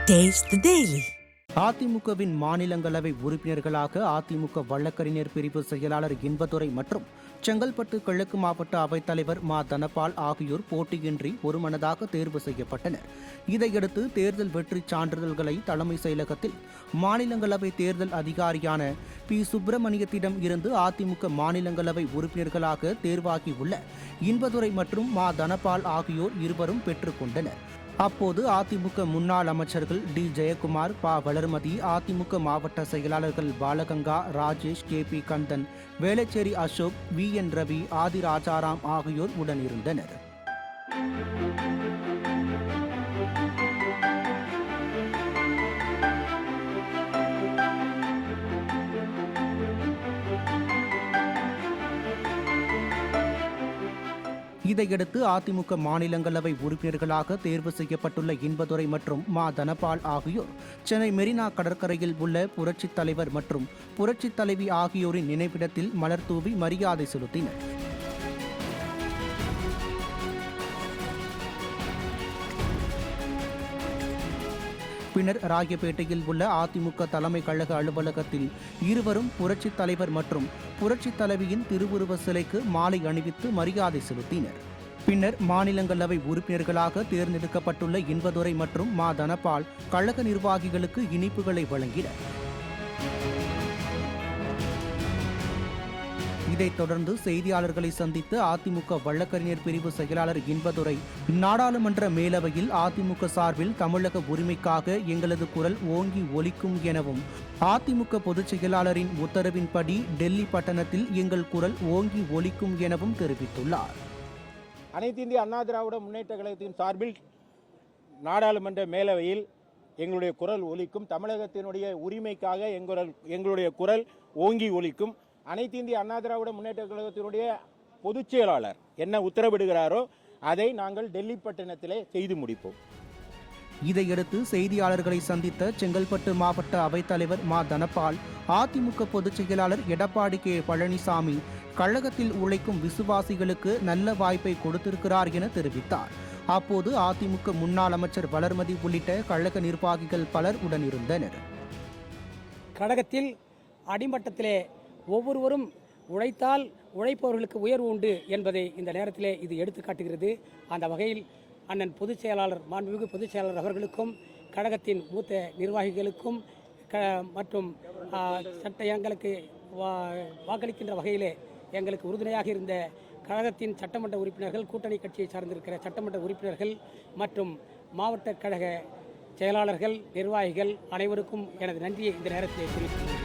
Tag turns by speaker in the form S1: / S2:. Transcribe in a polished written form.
S1: Taste the Daily.
S2: அதிமுகவின் மாநிலங்களவை உறுப்பினர்களாக அதிமுக வழக்கறிஞர் பிரிவு செயலாளர் இன்பதுரை மற்றும் செங்கல்பட்டு கிழக்கு மாவட்ட அவைத்தலைவர் மா தனபால் ஆகியோர் போட்டியின்றி ஒருமனதாக தேர்வு செய்யப்பட்டனர். இதையடுத்து தேர்தல் வெற்றி சான்றிதழ்களை தலைமை செயலகத்தில் மாநிலங்களவை தேர்தல் அதிகாரியான பி சுப்பிரமணியத்திடம் இருந்து அதிமுக மாநிலங்களவை உறுப்பினர்களாக தேர்வாகியுள்ள இன்பதுரை மற்றும் மா தனபால் ஆகியோர் இருவரும் பெற்றுக் கொண்டனர். அப்போது அதிமுக முன்னாள் அமைச்சர்கள் டி ஜெயக்குமார், ப வளர்மதி, அதிமுக மாவட்ட செயலாளர்கள் Balaganga, Rajesh, K P Kandhan, Velachery Ashok, V N Ravi, Aadhi Rajaram ஆகியோர் உடனிருந்தனர். இதையடுத்து அதிமுக மாநிலங்களவை உறுப்பினர்களாக தேர்வு செய்யப்பட்டுள்ள இன்பதுரை மற்றும் மா தனபால் ஆகியோர் சென்னை மெரினா கடற்கரையில் உள்ள புரட்சித் தலைவர் மற்றும் புரட்சித் தலைவி ஆகியோரின் நினைவிடத்தில் மலர் தூவி மரியாதை செலுத்தினர். பின்னர் ராயப்பேட்டையில் உள்ள அதிமுக தலைமை கழக அலுவலகத்தில் இருவரும் புரட்சித் தலைவர் மற்றும் புரட்சித் தலைவியின் திருவுருவ சிலைக்கு மாலை அணிவித்து மரியாதை செலுத்தினர். பின்னர் மாநிலங்களவை உறுப்பினர்களாக தேர்ந்தெடுக்கப்பட்டுள்ள இன்பதுரை மற்றும் மா தனபால் கழக நிர்வாகிகளுக்கு இனிப்புகளை வழங்கினர். இதைத் தொடர்ந்து செய்தியாளர்களை சந்தித்த அதிமுக வழக்கறிஞர் பிரிவு செயலாளர் இன்பதுரை, நாடாளுமன்ற மேலவையில் அதிமுக சார்பில் தமிழக உரிமைக்காக எங்களது குரல் ஓங்கி ஒலிக்கும் எனவும், அதிமுக பொதுச் செயலாளரின் உத்தரவின்படி டெல்லி பட்டணத்தில் எங்கள் குரல் ஓங்கி ஒலிக்கும் எனவும் தெரிவித்துள்ளார்.
S3: அனைத்து இந்திய அண்ணா திராவிட முன்னேற்ற கழகத்தின் சார்பில் நாடாளுமன்ற மேலவையில் எங்களுடைய குரல் ஒலிக்கும், தமிழகத்தினுடைய உரிமைக்காக எங்களுடைய குரல் ஓங்கி ஒலிக்கும். அனைத்து இந்திய அண்ணா திராவிட முன்னேற்ற கழகத்தினுடைய பொதுச் செயலாளர் என்ன உத்தரவிடுகிறாரோ அதை நாங்கள் டெல்லி பட்டணத்திலே செய்து முடிப்போம்.
S2: இதையடுத்து செய்தியாளர்களை சந்தித்த செங்கல்பட்டு மாவட்ட அவைத்தலைவர் மா தனபால், அதிமுக பொதுச் செயலாளர் எடப்பாடி கே பழனிசாமி கழகத்தில் உழைக்கும் விசுவாசிகளுக்கு நல்ல வாய்ப்பை கொடுத்திருக்கிறார் என தெரிவித்தார். அப்போது அதிமுக முன்னாள் அமைச்சர் வளர்மதி உள்ளிட்ட கழக நிர்வாகிகள் பலர் உடனிருந்தனர்.
S4: கழகத்தில் அடிமட்டத்திலே ஒவ்வொருவரும் உழைத்தால் உழைப்பவர்களுக்கு உயர்வு உண்டு என்பதை இந்த நேரத்திலே இது எடுத்து காட்டுகிறது. அந்த வகையில் அண்ணன் பொதுச் செயலாளர், மாண்புமிகு பொதுச் செயலாளர் அவர்களுக்கும் கழகத்தின் மூத்த நிர்வாகிகளுக்கும் மற்றும் எங்களுக்கு வாக்களிக்கின்ற வகையிலே எங்களுக்கு உறுதுணையாக இருந்த கழகத்தின் சட்டமன்ற உறுப்பினர்கள், கூட்டணி கட்சியை சார்ந்திருக்கிற சட்டமன்ற உறுப்பினர்கள் மற்றும் மாவட்ட கழக செயலாளர்கள், நிர்வாகிகள் அனைவருக்கும் எனது நன்றியை இந்த நேரத்தில் தெரிவித்துள்ளேன்.